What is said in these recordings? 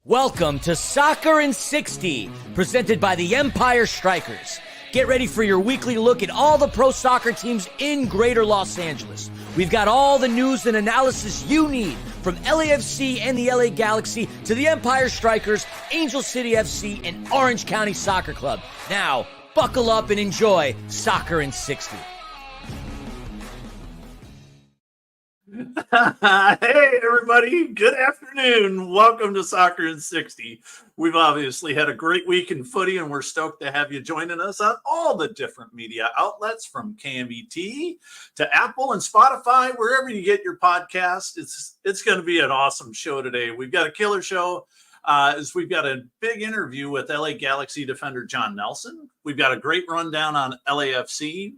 Welcome to Soccer in 60, presented by the Empire Strykers. Get ready for your weekly look at all the pro soccer teams in Greater Los Angeles. We've got all the news and analysis you need, from LAFC and the LA Galaxy to the Empire Strykers, Angel City FC, and Orange County Soccer Club. Now, buckle up and enjoy Soccer in 60. Hey everybody, good afternoon. Welcome to Soccer in 60. We've obviously had a great week in footy, and we're stoked to have you joining us on all the different media outlets, from KMET to Apple and Spotify, wherever you get your podcast. It's going to be an awesome show today. We've got a killer show. We've got a big interview with LA Galaxy defender John Nelson. We've got a great rundown on LAFC.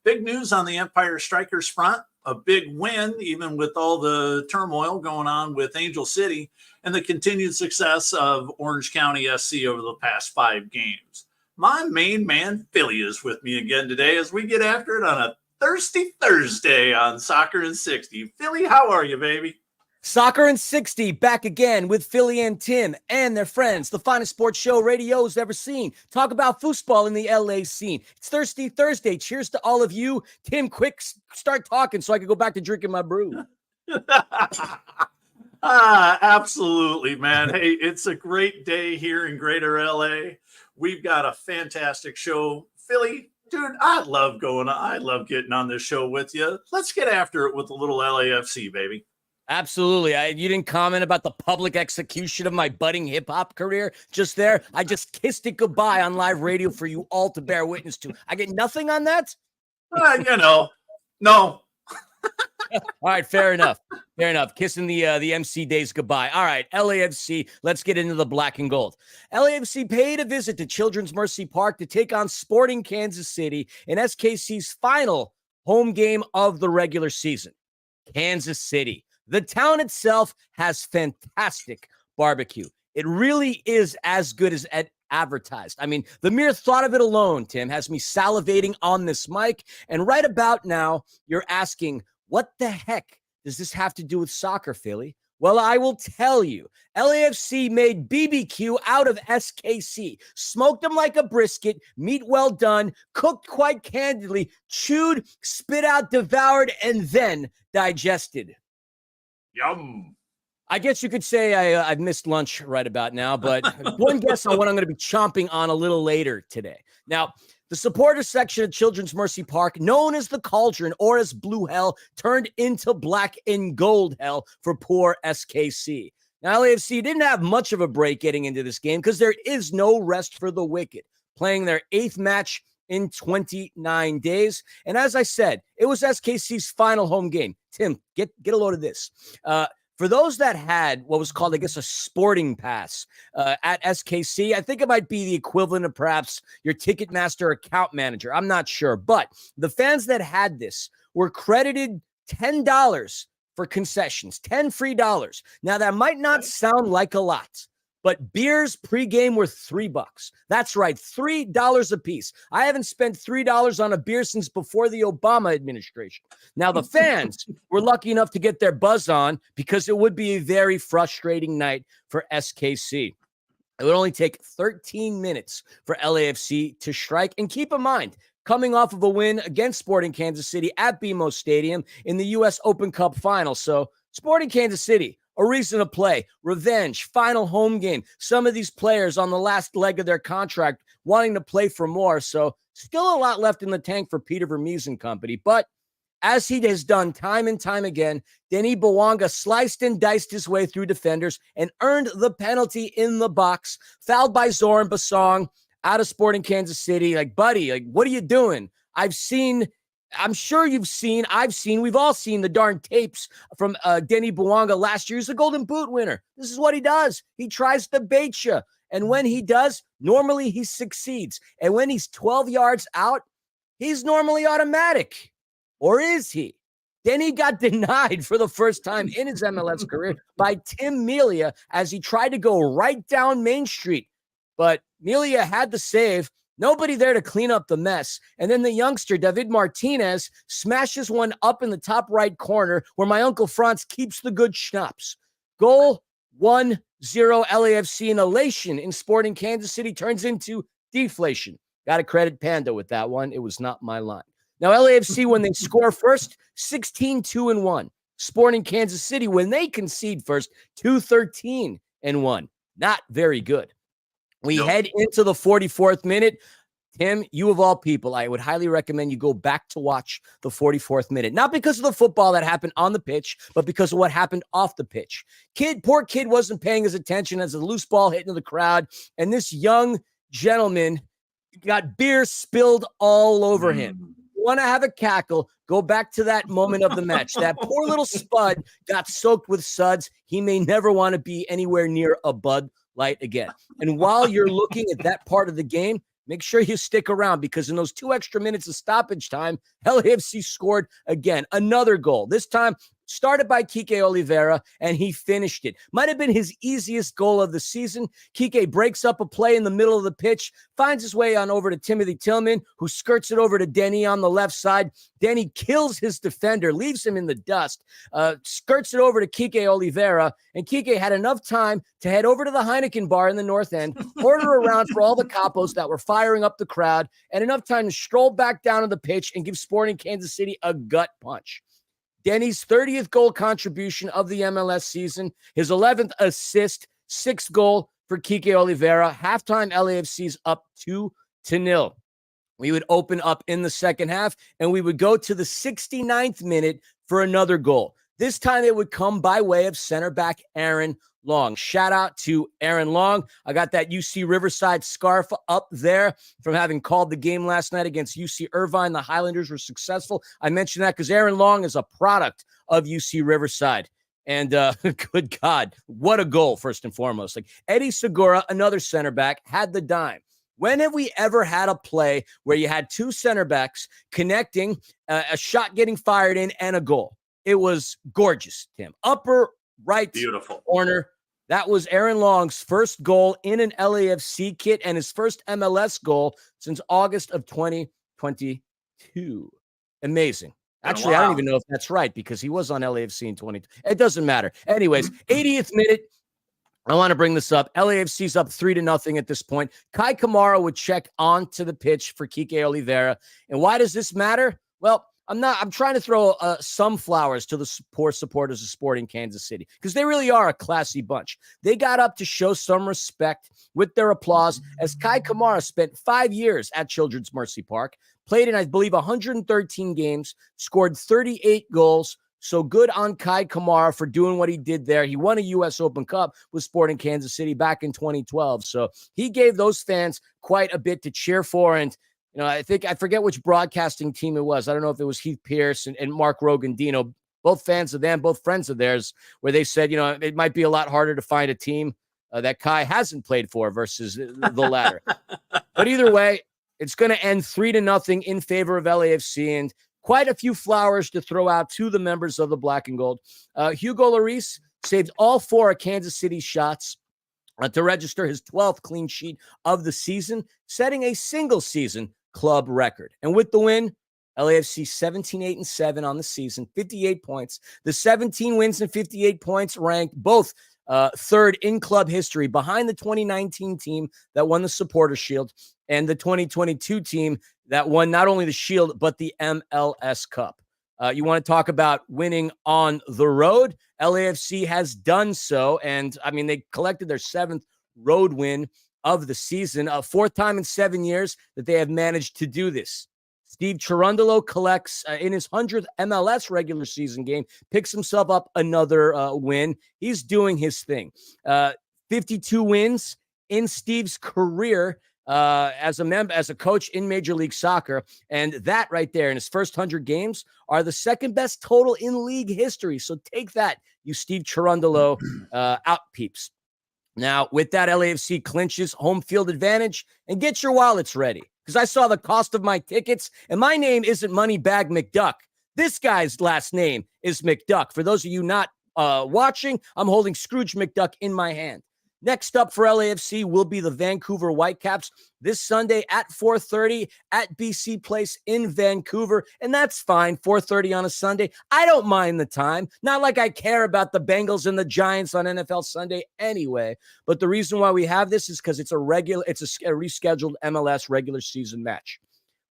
Big news on the Empire Strykers front. A big win, even with all the turmoil going on with Angel City, and the continued success of Orange County SC over the past 5 games. My main man, Philly, is with me again today as we get after it on a thirsty Thursday on Soccer in 60. Philly, how are you, baby? Soccer in 60, back again with Philly and Tim and their friends, the finest sports show radio's ever seen. Talk about football in the LA scene. It's Thirsty Thursday. Cheers to all of you. Tim, quick, start talking so I can go back to drinking my brew. Absolutely, man. Hey, it's a great day here in Greater LA. We've got a fantastic show. Philly, dude, I love getting on this show with you. Let's get after it with a little LAFC, baby. Absolutely. You didn't comment about the public execution of my budding hip-hop career just there. I just kissed it goodbye on live radio for you all to bear witness to. I get nothing on that? No. All right, fair enough. Kissing the MC days goodbye. All right, LAFC, let's get into the black and gold. LAFC paid a visit to Children's Mercy Park to take on Sporting Kansas City in SKC's final home game of the regular season. Kansas City. The town itself has fantastic barbecue. It really is as good as advertised. I mean, the mere thought of it alone, Tim, has me salivating on this mic. And right about now, you're asking, what the heck does this have to do with soccer, Philly? Well, I will tell you. LAFC made BBQ out of SKC, smoked them like a brisket, meat well done, cooked quite candidly, chewed, spit out, devoured, and then digested. Yum. I guess you could say I've missed lunch right about now, but one guess on what I'm going to be chomping on a little later today. Now, the supporter section of Children's Mercy Park, known as the Cauldron or as Blue Hell, turned into black and gold hell for poor SKC. Now, LAFC didn't have much of a break getting into this game because there is no rest for the wicked, playing their 8th match in 29 days. And as I said, it was SKC's final home game. Tim, get a load of this. For those that had what was called, I guess, a sporting pass at SKC, I think it might be the equivalent of perhaps your Ticketmaster account manager. I'm not sure. But the fans that had this were credited $10 for concessions, $10 free dollars. Now, that might not sound like a lot, but beers pregame were $3. That's right, $3 a piece. I haven't spent $3 on a beer since before the Obama administration. Now, the fans were lucky enough to get their buzz on because it would be a very frustrating night for SKC. It would only take 13 minutes for LAFC to strike. And keep in mind, coming off of a win against Sporting Kansas City at BMO Stadium in the U.S. Open Cup final. So, Sporting Kansas City, a reason to play, revenge, final home game. Some of these players on the last leg of their contract wanting to play for more. So still a lot left in the tank for Peter Vermees and company. But as he has done time and time again, Denis Bouanga sliced and diced his way through defenders and earned the penalty in the box, fouled by Zoran Basong out of Sporting Kansas City. Like, buddy, what are you doing? I'm sure you've seen, we've all seen the darn tapes from Denis Bouanga last year. He's the Golden Boot winner. This is what he does. He tries to bait you. And when he does, normally he succeeds. And when he's 12 yards out, he's normally automatic. Or is he? Denny got denied for the first time in his MLS career by Tim Melia as he tried to go right down Main Street. But Melia had the save. Nobody there to clean up the mess. And then the youngster, David Martinez, smashes one up in the top right corner where my Uncle Franz keeps the good schnapps. Goal 1-0 LAFC, and elation in Sporting Kansas City turns into deflation. Got to credit Panda with that one. It was not my line. Now, LAFC, when they score first, 16-2-1. Sporting Kansas City, when they concede first, 2-13-1. Not very good. We head into the 44th minute. Tim, you of all people, I would highly recommend you go back to watch the 44th minute. Not because of the football that happened on the pitch, but because of what happened off the pitch. Poor kid wasn't paying his attention as a loose ball hit into the crowd, and this young gentleman got beer spilled all over him. You want to have a cackle, go back to that moment of the match. That poor little Spud got soaked with suds. He may never want to be anywhere near a Bud Light again. And while you're looking at that part of the game, make sure you stick around, because in those 2 extra minutes of stoppage time, LAFC scored again. Another goal. This time started by Riqui Oliveira, and he finished it. Might have been his easiest goal of the season. Riqui breaks up a play in the middle of the pitch, finds his way on over to Timothy Tillman, who skirts it over to Denny on the left side. Denny kills his defender, leaves him in the dust, skirts it over to Riqui Oliveira, and Riqui had enough time to head over to the Heineken bar in the North End, order around for all the capos that were firing up the crowd, and enough time to stroll back down to the pitch and give Sporting Kansas City a gut punch. Denny's 30th goal contribution of the MLS season, his 11th assist, 6th goal for Riqui Oliveira. Halftime, LAFC's up 2-0. We would open up in the second half, and we would go to the 69th minute for another goal. This time it would come by way of center back Aaron Long. Shout out to Aaron Long. I got that UC Riverside scarf up there from having called the game last night against UC Irvine. The Highlanders were successful. I mentioned that because Aaron Long is a product of UC Riverside. And good God, what a goal, first and foremost. Like Eddie Segura, another center back, had the dime. When have we ever had a play where you had two center backs connecting, a shot getting fired in, and a goal? It was gorgeous, Tim. Upper right corner. That was Aaron Long's first goal in an LAFC kit and his first MLS goal since August of 2022. Amazing. Actually, I don't even know if that's right because he was on LAFC in 2022. It doesn't matter. Anyways, 80th minute. I want to bring this up. LAFC's up 3-0 at this point. Kai Kamara would check onto the pitch for Riqui Oliveira. And why does this matter? Well, I'm trying to throw some flowers to the poor supporters of Sporting Kansas City because they really are a classy bunch. They got up to show some respect with their applause as Kai Kamara spent 5 years at Children's Mercy Park, played in, I believe, 113 games, scored 38 goals. So good on Kai Kamara for doing what he did there. He won a U.S. Open Cup with Sporting Kansas City back in 2012. So he gave those fans quite a bit to cheer for. And I forget which broadcasting team it was. I don't know if it was Heath Pierce and Mark Rogandino, both fans of them, both friends of theirs, where they said, it might be a lot harder to find a team that Kai hasn't played for versus the latter. But either way, it's going to end 3-0 in favor of LAFC, and quite a few flowers to throw out to the members of the Black and Gold. Hugo Lloris saved all 4 of Kansas City's shots to register his 12th clean sheet of the season, setting a single-season club record. And with the win, LAFC 17-8-7 on the season, 58 points. The 17 wins and 58 points ranked both third in club history behind the 2019 team that won the Supporters Shield and the 2022 team that won not only the Shield, but the MLS Cup. You want to talk about winning on the road? LAFC has done so. And, they collected their 7th road win of the season, a 4th time in 7 years that they have managed to do this. Steve Cherundolo collects in his 100th MLS regular season game, picks himself up another win. He's doing his thing. 52 wins in Steve's career as a coach in Major League Soccer. And that right there in his first 100 games are the second best total in league history. So take that, you Steve Cherundolo out peeps. Now, with that, LAFC clinches home field advantage, and get your wallets ready because I saw the cost of my tickets, and my name isn't Moneybag McDuck. This guy's last name is McDuck. For those of you not watching, I'm holding Scrooge McDuck in my hand. Next up for LAFC will be the Vancouver Whitecaps this Sunday at 4:30 at BC Place in Vancouver. And that's fine, 4:30 on a Sunday. I don't mind the time. Not like I care about the Bengals and the Giants on NFL Sunday anyway. But the reason why we have this is because it's a rescheduled MLS regular season match.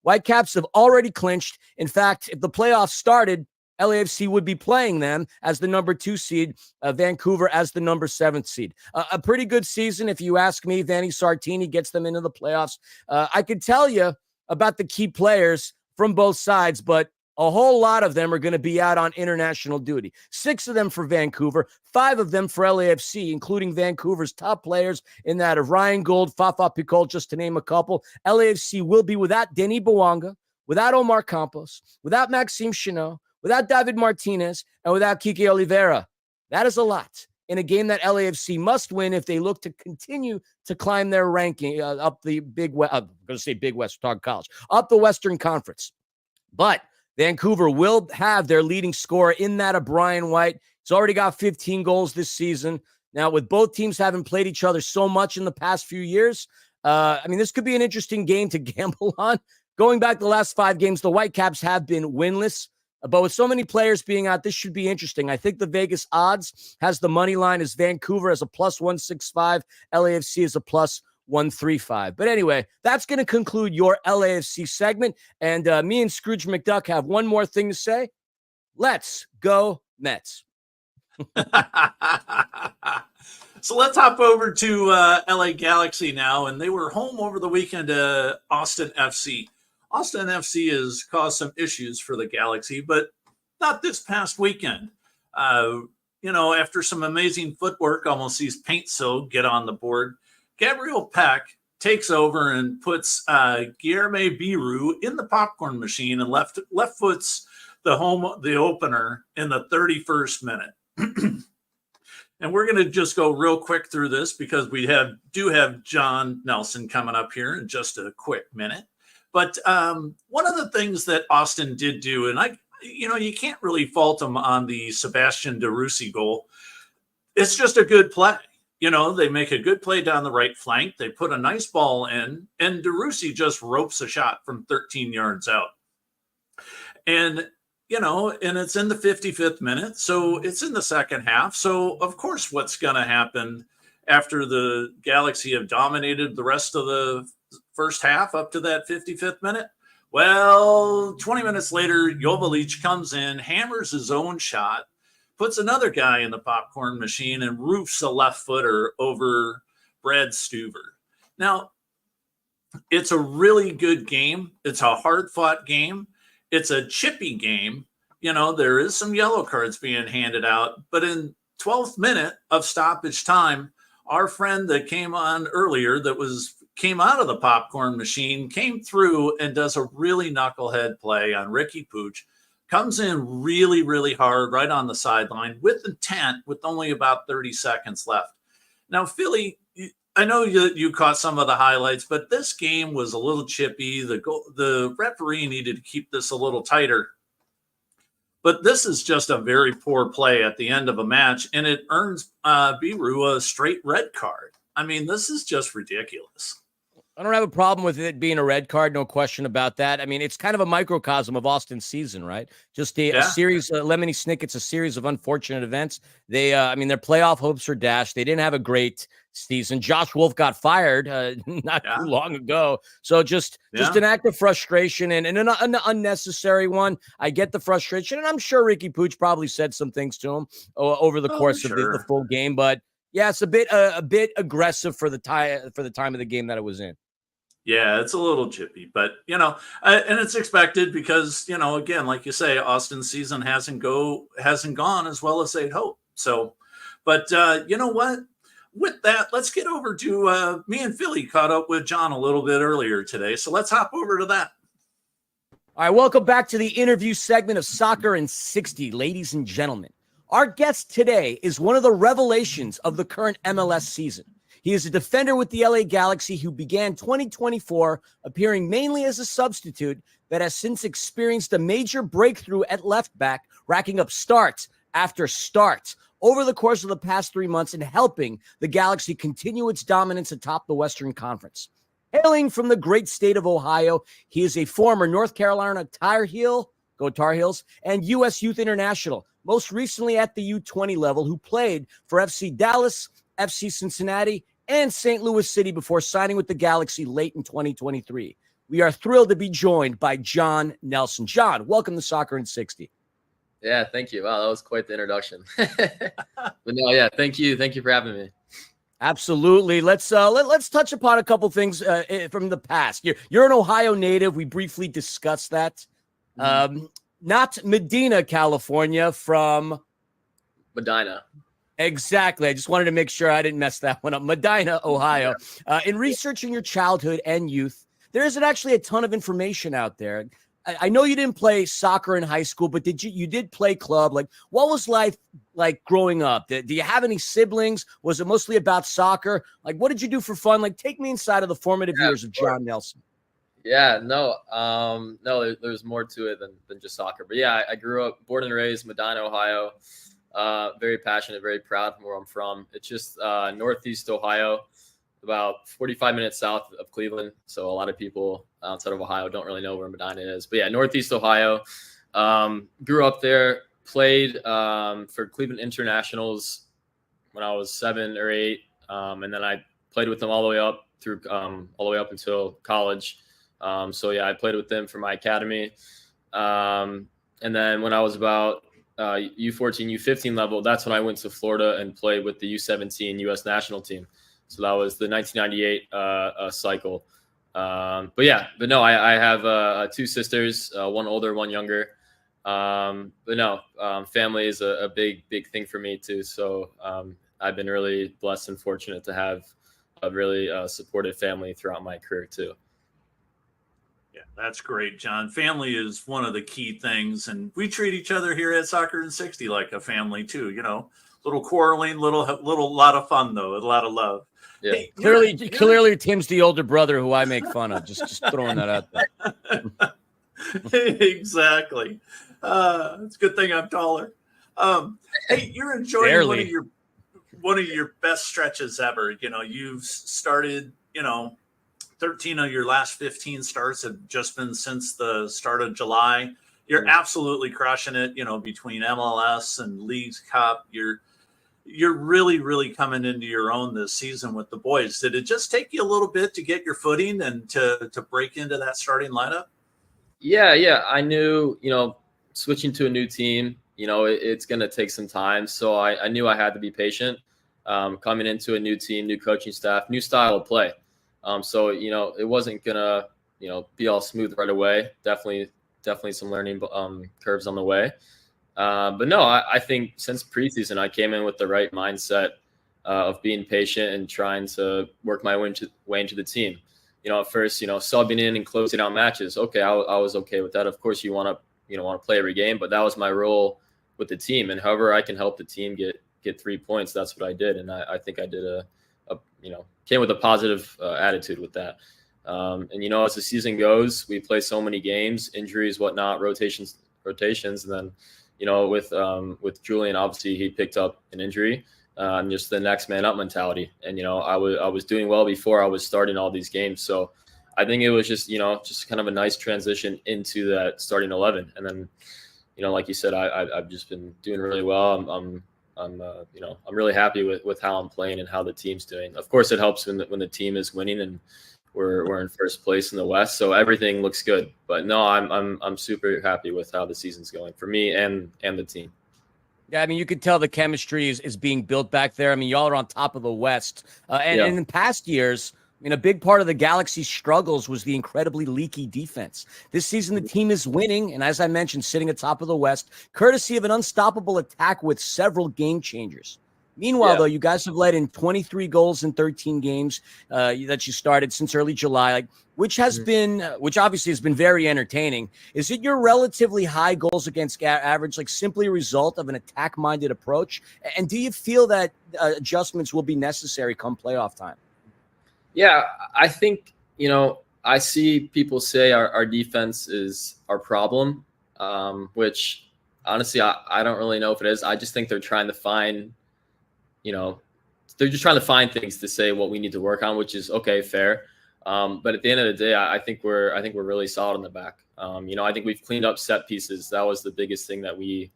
Whitecaps have already clinched. In fact, if the playoffs started, LAFC would be playing them as the number 2 seed, Vancouver as the number 7th seed. A pretty good season, if you ask me. Vanni Sartini gets them into the playoffs. I could tell you about the key players from both sides, but a whole lot of them are going to be out on international duty. 6 of them for Vancouver, 5 of them for LAFC, including Vancouver's top players in that of Ryan Gould, Fafa Picol, just to name a couple. LAFC will be without Denis Bouanga, without Omar Campos, without Maxime Chenot, without David Martinez, and without Kike Oliveira. That is a lot in a game that LAFC must win if they look to continue to climb their ranking up the Big West. I'm going to say Big West, talk college, up the Western Conference. But Vancouver will have their leading scorer in that of Brian White. He's already got 15 goals this season. Now, with both teams having played each other so much in the past few years, this could be an interesting game to gamble on. Going back the last 5 games, the Whitecaps have been winless. But with so many players being out, this should be interesting. I think the Vegas odds has the money line as Vancouver as a +165, LAFC as a +135. But anyway, that's going to conclude your LAFC segment. And me and Scrooge McDuck have one more thing to say. Let's go Mets. So let's hop over to LA Galaxy now. And they were home over the weekend to Austin FC. Austin FC has caused some issues for the Galaxy, but not this past weekend. After some amazing footwork, almost sees Paint So get on the board. Gabriel Peck takes over and puts Guilherme Biro in the popcorn machine and left foots the opener in the 31st minute. And we're going to just go real quick through this because we do have John Nelson coming up here in just a quick minute. But one of the things that Austin did do, and you can't really fault him on the Sebastian DeRussi goal. It's just a good play. They make a good play down the right flank. They put a nice ball in, and DeRussi just ropes a shot from 13 yards out. And it's in the 55th minute, so it's in the second half. So, of course, what's going to happen after the Galaxy have dominated the rest of the first half up to that 55th minute? Well, 20 minutes later, Joveljic comes in, hammers his own shot, puts another guy in the popcorn machine, and roofs a left footer over Brad Stuver. Now, it's a really good game. It's a hard-fought game. It's a chippy game. There is some yellow cards being handed out, but in 12th minute of stoppage time, our friend that came on earlier came out of the popcorn machine, came through and does a really knucklehead play on Riqui Puig, comes in really, really hard right on the sideline with intent with only about 30 seconds left. Now, Philly, I know you caught some of the highlights, but this game was a little chippy. The referee needed to keep this a little tighter. But this is just a very poor play at the end of a match, and it earns Biro a straight red card. This is just ridiculous. I don't have a problem with it being a red card, no question about that. It's kind of a microcosm of Austin's season, right? Just a series, Lemony Snicket's a series of unfortunate events. They, their playoff hopes are dashed. They didn't have a great season. Josh Wolf got fired not too long ago. So just an act of frustration and an unnecessary one. I get the frustration, and I'm sure Riqui Puig probably said some things to him over the course of the full game. But yeah, it's a bit aggressive for the time of the game that it was in. Yeah, it's a little chippy, but and it's expected because again, like you say, Austin's season hasn't gone as well as they'd hoped. So, but you know what? With that, let's get over to me and Philly caught up with John a little bit earlier today, so let's hop over to that. All right, welcome back to the interview segment of Soccer in 60, ladies and gentlemen. Our guest today is one of the revelations of the current MLS season. He is a defender with the LA Galaxy who began 2024 appearing mainly as a substitute that has since experienced a major breakthrough at left back, racking up starts after starts over the course of the past 3 months in helping the Galaxy continue its dominance atop the Western Conference. Hailing from the great state of Ohio, he is a former North Carolina Tar Heel, go Tar Heels, and U.S. Youth International, most recently at the U20 level, who played for FC Dallas, FC Cincinnati, and St. Louis City before signing with the Galaxy late in 2023. We are thrilled to be joined by John Nelson. John, welcome to Soccer in 60. Yeah, thank you. Wow, that was quite the introduction. But no, yeah, thank you. Thank you for having me. Absolutely. Let's touch upon a couple things from the past. You're an Ohio native. We briefly discussed that. Not Medina, California, from Medina. Exactly. I just wanted to make sure I didn't mess that one up. Medina, Ohio. In researching your childhood and youth, there isn't actually a ton of information out there. I know you didn't play soccer in high school, but you did play club? Like, what was life like growing up? Do you have any siblings? Was it mostly about soccer? Like, what did you do for fun? Like, take me inside of the formative years of John Nelson. Yeah, no, there's more to it than just soccer. But yeah, I grew up, born and raised Medina, Ohio. Very passionate, very proud from where I'm from. It's just Northeast Ohio, about 45 minutes south of Cleveland. So a lot of people outside of Ohio don't really know where Medina is. But yeah, Northeast Ohio. Grew up there, played for Cleveland Internationals when I was 7 or 8. And then I played with them all the way up until college. So yeah, I played with them for my academy. And then when I was about U14, U15 level, that's when I went to Florida and played with the U17 U.S. national team. So that was the 1998 cycle. But no, I have 2 sisters, one older, one younger. But no, family is a big thing for me too. So I've been really blessed and fortunate to have a really supportive family throughout my career too. Yeah, that's great, John. Family is one of the key things, and we treat each other here at Soccer in 60 like a family too. You know, little quarreling, little lot of fun though, a lot of love. Yeah. Hey, Clearly, Tim's the older brother who I make fun of. Just throwing that out there. Exactly. It's a good thing I'm taller. Hey, you're enjoying Barely. one of your best stretches ever. You know, you've started. 13 of your last 15 starts have just been since the start of July. You're absolutely crushing it. Between MLS and Leagues Cup, you're really coming into your own this season with the boys. Did it just take you a little bit to get your footing and to break into that starting lineup? Yeah. I knew, switching to a new team, it's going to take some time. So I knew I had to be patient coming into a new team, new coaching staff, new style of play. So, it wasn't going to, be all smooth right away. Definitely some learning curves on the way. But no, I think since preseason, I came in with the right mindset of being patient and trying to work my way into the team. At first, subbing in and closing out matches. Okay, I was okay with that. Of course, you want to play every game, but that was my role with the team. And however I can help the team get 3 points, that's what I did. And I think I did came with a positive attitude with that. And as the season goes, we play so many games, injuries, whatnot, rotations, and then. With Julian, obviously he picked up an injury, just the next man up mentality. And, I was doing well before I was starting all these games. So I think it was just kind of a nice transition into that starting 11. And then, like you said, I've just been doing really well. I'm really happy with how I'm playing and how the team's doing. Of course, it helps when the team is winning and we're in first place in the West, so everything looks good. But no, I'm super happy with how the season's going for me and the team. Yeah, I mean, you could tell the chemistry is being built back there. I mean, y'all are on top of the West. And in past years, a big part of the Galaxy's struggles was the incredibly leaky defense. This season, the team is winning, and as I mentioned, sitting atop of the West, courtesy of an unstoppable attack with several game changers. Meanwhile, though, you guys have led in 23 goals in 13 games that you started since early July, which obviously has been very entertaining. Is it your relatively high goals against average, simply a result of an attack-minded approach? And do you feel that adjustments will be necessary come playoff time? Yeah, I think, I see people say our defense is our problem, which honestly, I don't really know if it is. I just think they're trying to find, they're just trying to find things to say what we need to work on, which is okay, fair. But at the end of the day, I think we're really solid in the back. I think we've cleaned up set pieces. That was the biggest thing that we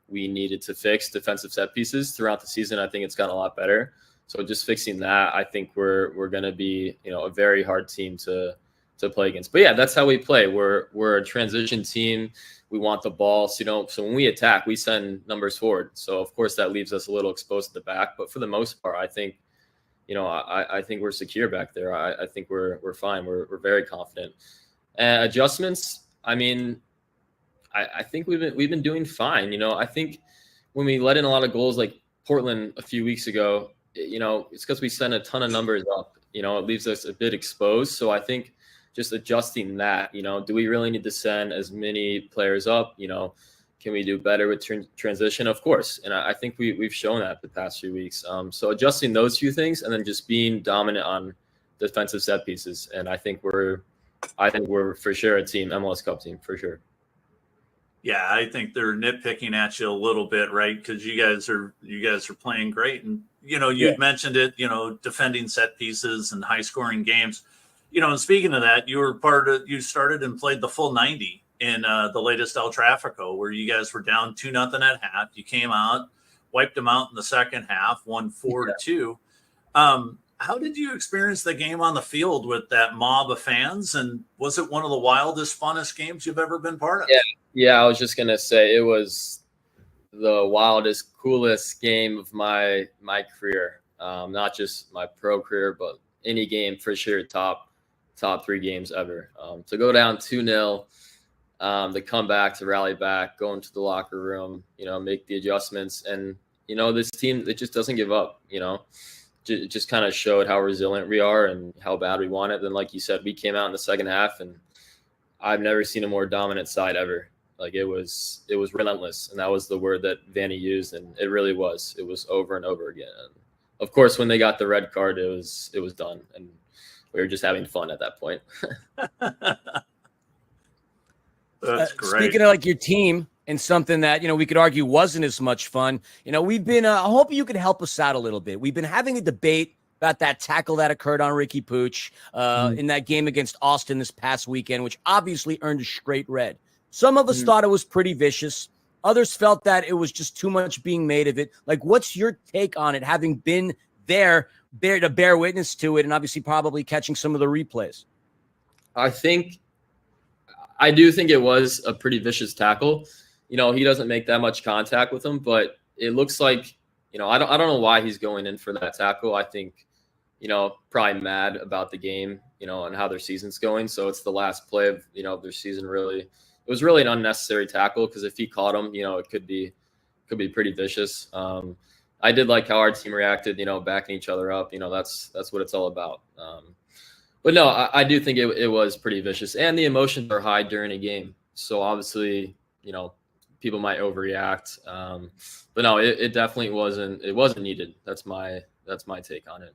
needed to fix, defensive set pieces throughout the season. I think it's gotten a lot better. So just fixing that, I think we're going to be, a very hard team to play against. But yeah, that's how we play. We're a transition team. We want the ball. So when we attack, we send numbers forward. So of course that leaves us a little exposed at the back. But for the most part, I think, I think we're secure back there. I think we're fine. We're very confident. Adjustments, I mean, I think we've been doing fine. I think when we let in a lot of goals like Portland a few weeks ago, it's because we sent a ton of numbers up. It leaves us a bit exposed. So I think just adjusting that, do we really need to send as many players up? Can we do better with transition? Of course. And I think we've shown that the past few weeks. So adjusting those few things and then just being dominant on defensive set pieces. And I think we're for sure a team, MLS Cup team, for sure. Yeah, I think they're nitpicking at you a little bit, right? Because you guys are playing great, and you'd mentioned it. Defending set pieces and high scoring games. And speaking of that, you started and played the full 90 in the latest El Tráfico, where you guys were down 2-0 at half. You came out, wiped them out in the second half, won 4-2. How did you experience the game on the field with that mob of fans? And was it one of the wildest, funnest games you've ever been part of? Yeah, I was just going to say it was the wildest, coolest game of my career. Not just my pro career, but any game for sure, top 3 games ever. To go down 2-0, to come back, to rally back, go into the locker room, make the adjustments. And, this team, it just doesn't give up, It just kind of showed how resilient we are and how bad we want it. Then, like you said, we came out in the second half, and I've never seen a more dominant side ever. Like it was relentless, and that was the word that Vanny used, and it really was. It was over and over again. And of course, when they got the red card, it was done, and we were just having fun at that point. That's great. Speaking of like your team and something that, we could argue wasn't as much fun, we've been, I hope you could help us out a little bit. We've been having a debate about that tackle that occurred on Riqui Puig in that game against Austin this past weekend, which obviously earned a straight red. Some of us thought it was pretty vicious. Others felt that it was just too much being made of it. Like, what's your take on it, having been there to bear witness to it and obviously probably catching some of the replays? I do think it was a pretty vicious tackle. He doesn't make that much contact with him, but it looks like, I don't know why he's going in for that tackle. I think, probably mad about the game, and how their season's going. So it's the last play of, their season really. It was really an unnecessary tackle because if he caught him, it could be pretty vicious. I did like how our team reacted, backing each other up. That's what it's all about. But no, I do think it was pretty vicious, and the emotions are high during a game. So obviously, people might overreact. But no, it definitely wasn't needed. That's my take on it.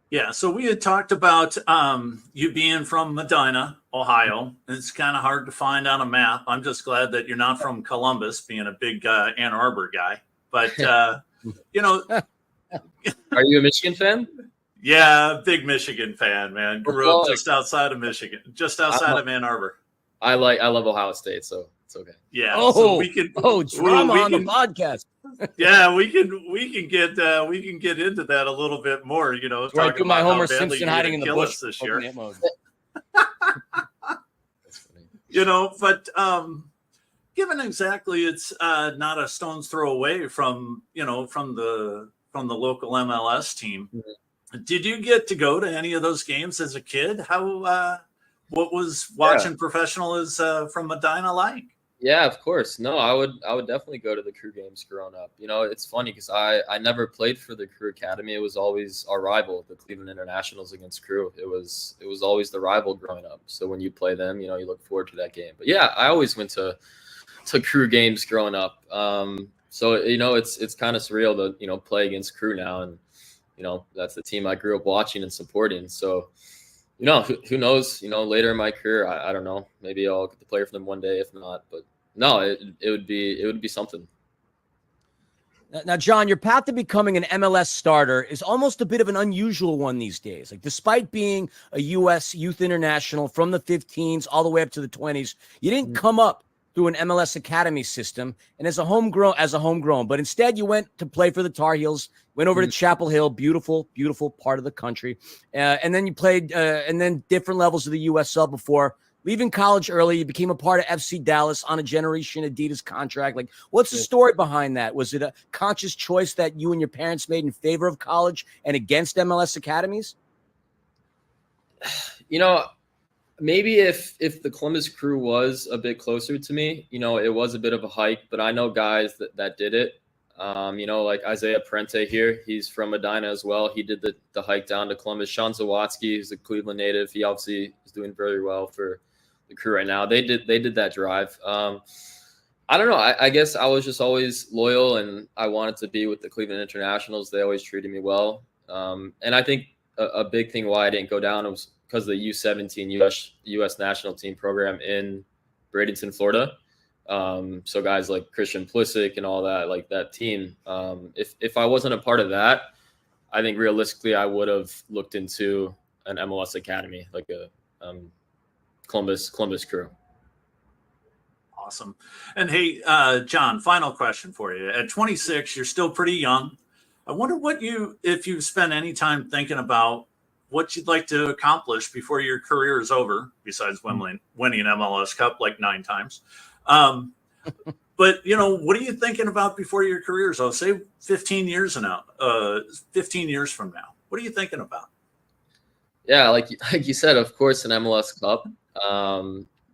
Yeah, so we had talked about you being from Medina, Ohio. It's kind of hard to find on a map. I'm just glad that you're not from Columbus, being a big Ann Arbor guy. But, Are you a Michigan fan? Yeah, big Michigan fan, man. Grew up just outside of Michigan, just outside of Ann Arbor. I love Ohio State, so it's okay. Yeah. Oh, so we can. Drama on the podcast. Yeah, we can get into that a little bit more. Where I do my Homer Simpson hiding in the bush this year. That's funny. But given exactly, it's not a stone's throw away from the local MLS team. Mm-hmm. Did you get to go to any of those games as a kid? How what was watching professionalism from Medina like? Yeah, of course. No, I would definitely go to the Crew games growing up. It's funny because I never played for the Crew Academy. It was always our rival, the Cleveland Internationals against Crew. It was always the rival growing up. So when you play them, you look forward to that game. But yeah, I always went to Crew games growing up. So it's kind of surreal to play against Crew now, and that's the team I grew up watching and supporting. So who knows? Later in my career, I don't know. Maybe I'll get to play for them one day. If not, but no, it would be something. Now, John, your path to becoming an MLS starter is almost a bit of an unusual one these days. Like, despite being a U.S. youth international from the 15s all the way up to the 20s, you didn't come up through an MLS academy system and as a homegrown, but instead you went to play for the Tar Heels, went over to Chapel Hill, beautiful, beautiful part of the country, and then you played, and then different levels of the USL before leaving college early. You became a part of FC Dallas on a Generation Adidas contract. Like, what's the story behind that? Was it a conscious choice that you and your parents made in favor of college and against MLS academies? You know, maybe if the Columbus Crew was a bit closer to me, you know, it was a bit of a hike, but I know guys that did it. You know, like Isaiah Parente here, he's from Medina as well. He did the hike down to Columbus. Sean Zawatsky, who's a Cleveland native, he obviously is doing very well for the Crew right now. They did that drive. I don't know. I guess I was just always loyal, and I wanted to be with the Cleveland Internationals. They always treated me well. And I think a big thing why I didn't go down was because of the U17 U.S. national team program in Bradenton, Florida. So guys like Christian Pulisic and all that, like that team, if I wasn't a part of that, I think realistically I would have looked into an MLS academy, like a Columbus Crew. Awesome. And hey, John, final question for you. At 26, you're still pretty young. I wonder if you've spent any time thinking about what you'd like to accomplish before your career is over, besides winning an MLS Cup like 9 times. But, you know, what are you thinking about before your career is over? Say 15 years from now. What are you thinking about? Yeah, like you said, of course, an MLS Cup.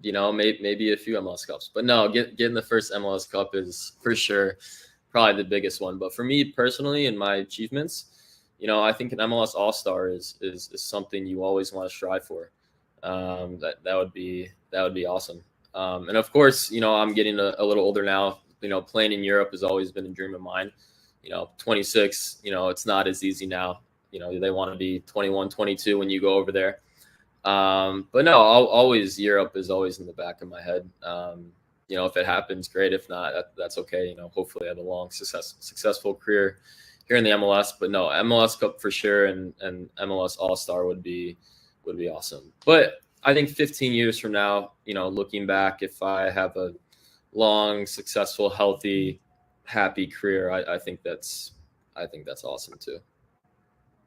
You know, maybe a few MLS Cups, but no, getting the first MLS Cup is for sure probably the biggest one. But for me personally and my achievements, you know, I think an MLS All-Star is something you always want to strive for. That would be awesome. And of course, you know, I'm getting a little older now. You know, playing in Europe has always been a dream of mine. You know, 26, you know, it's not as easy now. You know, they want to be 21, 22 when you go over there. But no, Europe is always in the back of my head. You know, if it happens, great. If not, that's okay. You know, hopefully I have a long, successful career here in the MLS. But no, MLS Cup for sure, and MLS All-Star would be awesome. But I think 15 years from now, you know, looking back, if I have a long, successful, healthy, happy career, I think that's awesome too.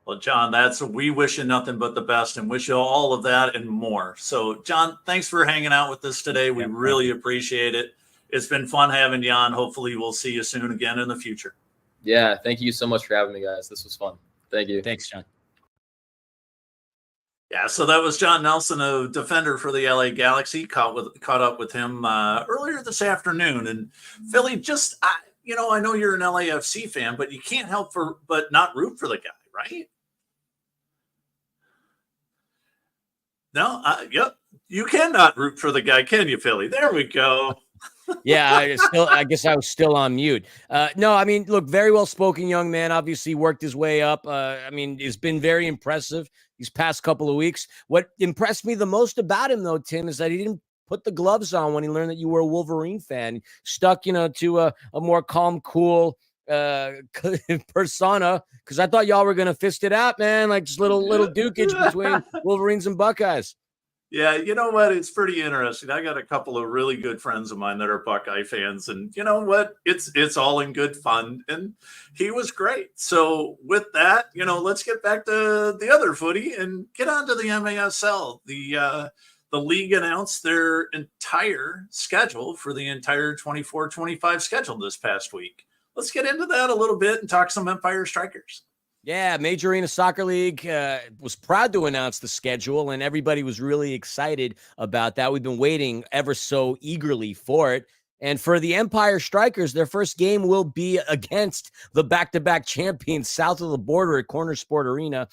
Well, John, we wish you nothing but the best and wish you all of that and more. So, John, thanks for hanging out with us today. We really appreciate it. It's been fun having you on. Hopefully we'll see you soon again in the future. Yeah, thank you so much for having me, guys. This was fun. Thank you. Thanks, John. Yeah, so that was John Nelson, a defender for the LA Galaxy. Caught up with him earlier this afternoon. And Philly, I know you're an LAFC fan, but you can't help but not root for the guy, right? No, yep. You cannot root for the guy, can you, Philly? There we go. Yeah, I guess I was still on mute. No, I mean, look, very well-spoken young man, obviously worked his way up. I mean, it's been very impressive these past couple of weeks. What impressed me the most about him, though, Tim, is that he didn't put the gloves on when he learned that you were a Wolverine fan. Stuck, you know, to a more calm, cool persona, because I thought y'all were going to fist it out, man, like just little dukage between Wolverines and Buckeyes. Yeah, you know what? It's pretty interesting. I got a couple of really good friends of mine that are Buckeye fans, and you know what? It's all in good fun, and he was great. So with that, you know, let's get back to the other footy and get on to the MASL. The league announced their entire schedule for the entire 24-25 schedule this past week. Let's get into that a little bit and talk some Empire Strykers. Yeah, Major Arena Soccer League was proud to announce the schedule, and everybody was really excited about that. We've been waiting ever so eagerly for it. And for the Empire Strykers, their first game will be against the back-to-back champions south of the border at Corner Sport Arena,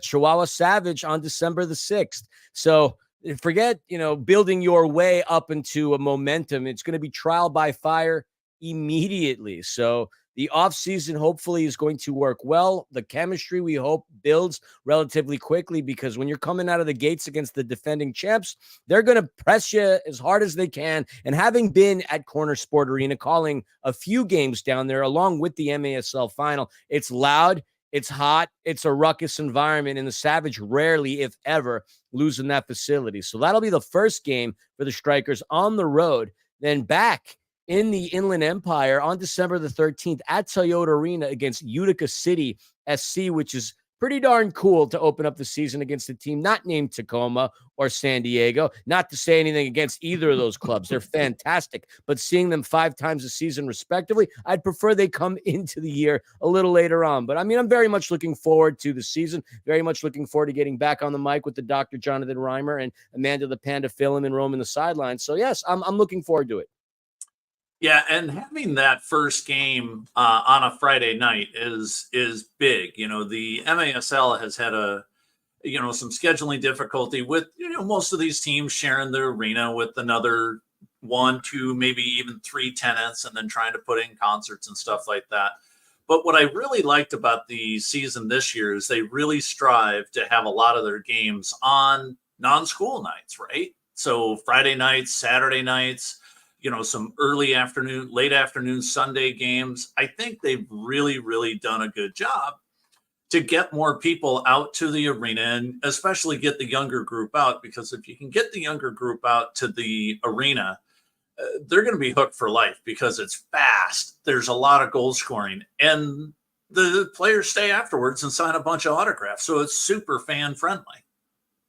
Chihuahua Savage, on December the 6th. So forget, you know, building your way up into a momentum. It's going to be trial by fire immediately. So The offseason hopefully is going to work well. The chemistry, we hope, builds relatively quickly, because when you're coming out of the gates against the defending champs, they're going to press you as hard as they can. And having been at Corner Sport Arena, calling a few games down there along with the MASL final, it's loud, it's hot, it's a ruckus environment, and the Savage rarely, if ever, lose in that facility. So that'll be the first game for the Strykers on the road. Then back in the Inland Empire on December the 13th at Toyota Arena against Utica City SC, which is pretty darn cool to open up the season against a team not named Tacoma or San Diego. Not to say anything against either of those clubs. They're fantastic. But seeing them 5 times a season respectively, I'd prefer they come into the year a little later on. But I mean, I'm very much looking forward to the season. Very much looking forward to getting back on the mic with the Dr. Jonathan Reimer and Amanda the Panda Film and roaming the sidelines. So yes, I'm looking forward to it. Yeah, and having that first game on a Friday night is big. You know, the MASL has had some scheduling difficulty with, most of these teams sharing their arena with another 1, 2, maybe even 3 tenants, and then trying to put in concerts and stuff like that. But what I really liked about the season this year is they really strive to have a lot of their games on non-school nights, right? So Friday nights, Saturday nights, some early afternoon, late afternoon, Sunday games. I think they've really, really done a good job to get more people out to the arena, and especially get the younger group out, because if you can get the younger group out to the arena, they're going to be hooked for life, because it's fast. There's a lot of goal scoring, and the players stay afterwards and sign a bunch of autographs. So it's super fan friendly.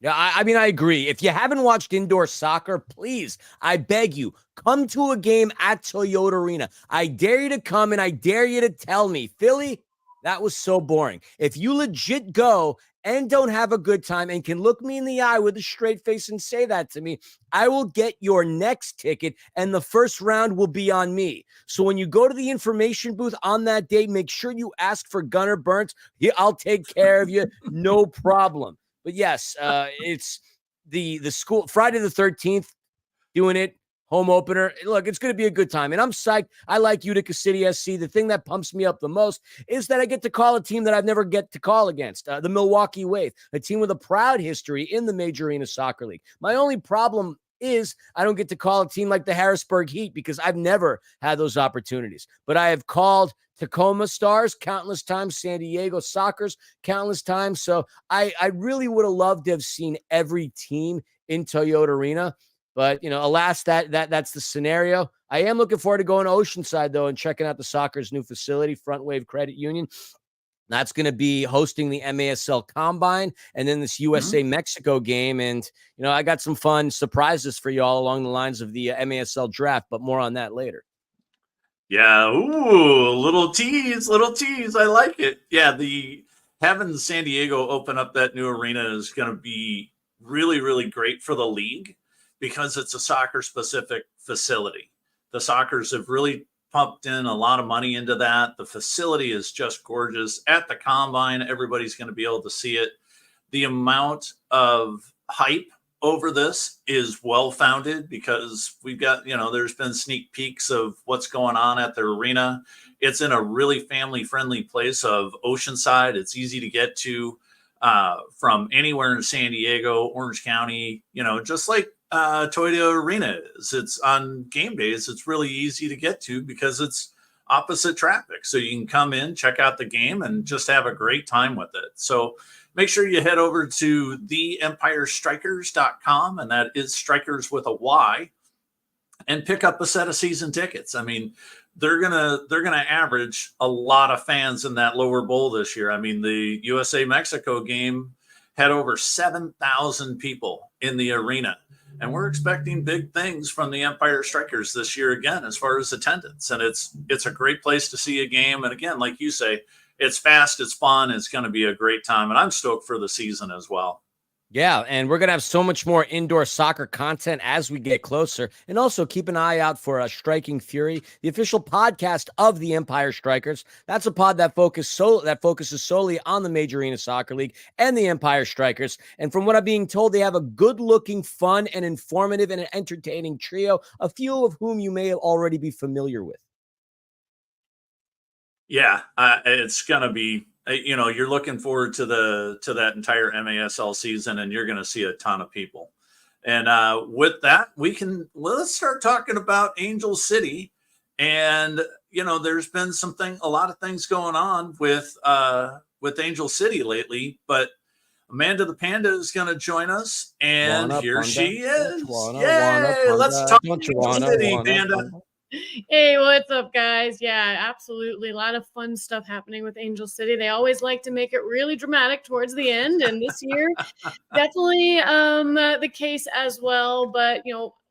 Yeah, I mean, I agree. If you haven't watched indoor soccer, please, I beg you, come to a game at Toyota Arena. I dare you to come, and I dare you to tell me, Philly, that was so boring. If you legit go and don't have a good time and can look me in the eye with a straight face and say that to me, I will get your next ticket, and the first round will be on me. So when you go to the information booth on that day, make sure you ask for Gunnar Burns. I'll take care of you, no problem. But yes, it's the school Friday the 13th doing it. Home opener. Look, it's going to be a good time. And I'm psyched. I like Utica City SC. The thing that pumps me up the most is that I get to call a team that I've never get to call against, the Milwaukee Wave, a team with a proud history in the Major Arena Soccer League. My only problem is I don't get to call a team like the Harrisburg Heat, because I've never had those opportunities. But I have called Tacoma Stars countless times, San Diego Sockers countless times. So I really would have loved to have seen every team in Toyota Arena. But, alas, that's the scenario. I am looking forward to going to Oceanside, though, and checking out the Soccer's new facility, Front Wave Credit Union. That's going to be hosting the MASL Combine and then this USA-Mexico game. And, I got some fun surprises for you all along the lines of the MASL draft, but more on that later. Yeah, ooh, little tease. I like it. Yeah, having San Diego open up that new arena is going to be really, really great for the league, because it's a soccer-specific facility. The Sockers have really pumped in a lot of money into that. The facility is just gorgeous. At the Combine, everybody's going to be able to see it. The amount of hype over this is well-founded, because we've got, there's been sneak peeks of what's going on at the arena. It's in a really family-friendly place of Oceanside. It's easy to get to from anywhere in San Diego, Orange County, just like Toyota Arena is. It's on game days. It's really easy to get to because it's opposite traffic. So you can come in, check out the game, and just have a great time with it. So make sure you head over to theempirestrikers.com, and that is Strykers with a Y, and pick up a set of season tickets. I mean, they're gonna average a lot of fans in that lower bowl this year. I mean, the USA Mexico game had over 7,000 people in the arena. And we're expecting big things from the Empire Strikers this year again, as far as attendance. And it's a great place to see a game. And again, like you say, it's fast, it's fun, it's going to be a great time. And I'm stoked for the season as well. Yeah, and we're going to have so much more indoor soccer content as we get closer. And also keep an eye out for Striking Fury, the official podcast of the Empire Strikers. That's a pod that focuses solely on the Major Arena Soccer League and the Empire Strikers. And from what I'm being told, they have a good-looking, fun, and informative and an entertaining trio, a few of whom you may already be familiar with. Yeah, it's going to be, you're looking forward to that entire MASL season, and you're going to see a ton of people. And with that, let's start talking about Angel City. And, there's been a lot of things going on with Angel City lately, but Amanda the Panda is going to join us, and here she is. Yay! Let's talk Angel City, Panda. Hey, what's up, guys? Yeah, absolutely. A lot of fun stuff happening with Angel City. They always like to make it really dramatic towards the end, and this year, definitely the case as well. But,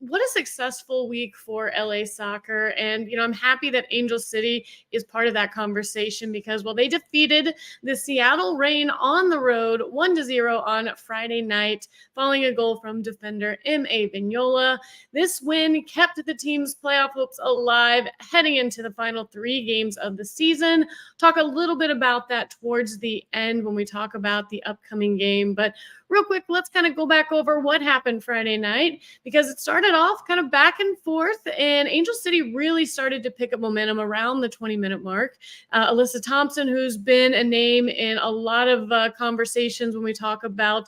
what a successful week for LA soccer. And, I'm happy that Angel City is part of that conversation because, they defeated the Seattle Reign on the road 1-0 on Friday night, following a goal from defender M.A. Vignola. This win kept the team's playoff hopes alive heading into the final 3 games of the season. Talk a little bit about that towards the end when we talk about the upcoming game. But real quick, let's kind of go back over what happened Friday night because it started off kind of back and forth, and Angel City really started to pick up momentum around the 20-minute mark. Alyssa Thompson, who's been a name in a lot of conversations when we talk about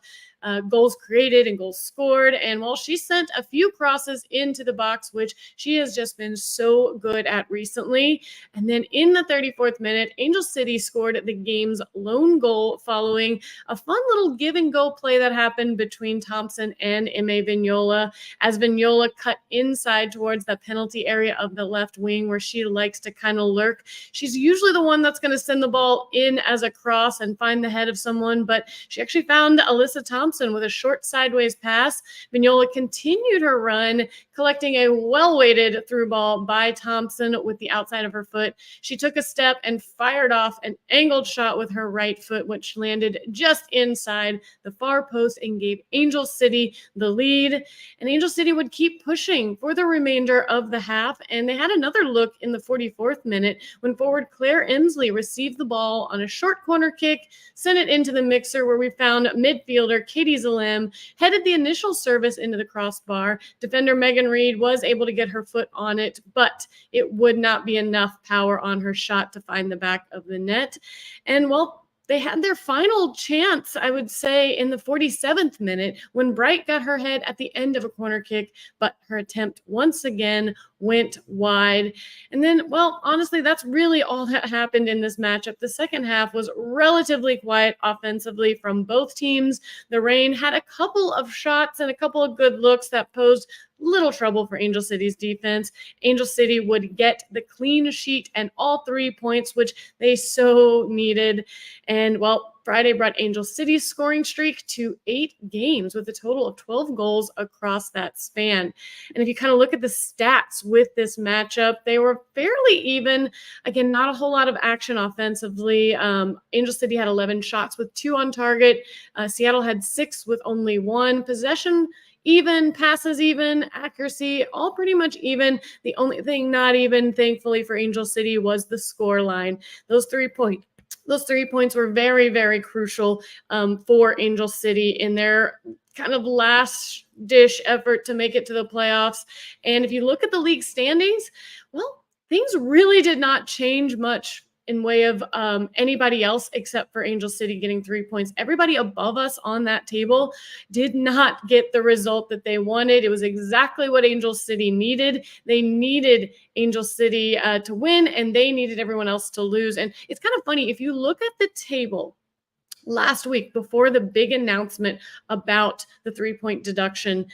goals created and goals scored. And while she sent a few crosses into the box, which she has just been so good at recently. And then in the 34th minute, Angel City scored the game's lone goal following a fun little give and go play that happened between Thompson and M.A. Vignola as Vignola cut inside towards the penalty area of the left wing where she likes to kind of lurk. She's usually the one that's going to send the ball in as a cross and find the head of someone, but she actually found Alyssa Thompson with a short sideways pass. Vignola continued her run, collecting a well-weighted through ball by Thompson with the outside of her foot. She took a step and fired off an angled shot with her right foot, which landed just inside the far post and gave Angel City the lead. And Angel City would keep pushing for the remainder of the half, and they had another look in the 44th minute when forward Claire Emsley received the ball on a short corner kick, sent it into the mixer where we found midfielder Katie Zalem headed the initial service into the crossbar. Defender Megan Reed was able to get her foot on it, but it would not be enough power on her shot to find the back of the net. And they had their final chance, I would say, in the 47th minute when Bright got her head at the end of a corner kick, but her attempt once again went wide. And then, honestly, that's really all that happened in this matchup. The second half was relatively quiet offensively from both teams. The Reign had a couple of shots and a couple of good looks that posed little trouble for Angel City's defense. Angel City would get the clean sheet and all 3 points, which they so needed. And Friday brought Angel City's scoring streak to 8 games with a total of 12 goals across that span. And if you kind of look at the stats with this matchup, they were fairly even. Again, not a whole lot of action offensively. Angel City had 11 shots with 2 on target. Seattle had 6 with only 1. Possession even, passes even, accuracy, all pretty much even. The only thing not even, thankfully for Angel City, was the score line. Those 3 points were very, very crucial for Angel City in their kind of last dish effort to make it to the playoffs. And if you look at the league standings, things really did not change much in way of anybody else except for Angel City getting 3 points. Everybody above us on that table did not get the result that they wanted. It was exactly what Angel City needed. They needed Angel City to win, and they needed everyone else to lose. And it's kind of funny, if you look at the table last week before the big announcement about the 3-point deduction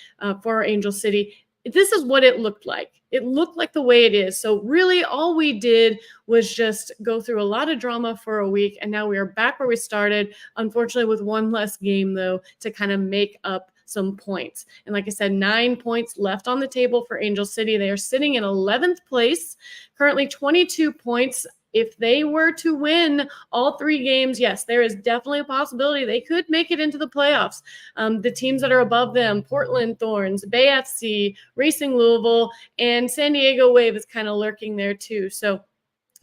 for Angel City, this is what it looked like. It looked like the way it is. So really all we did was just go through a lot of drama for a week. And now we are back where we started, unfortunately with 1 less game though, to kind of make up some points. And like I said, 9 points left on the table for Angel City. They are sitting in 11th place, currently 22 points. If they were to win all 3 games, yes, there is definitely a possibility they could make it into the playoffs. The teams that are above them, Portland Thorns, Bay FC, Racing Louisville, and San Diego Wave is kind of lurking there too. So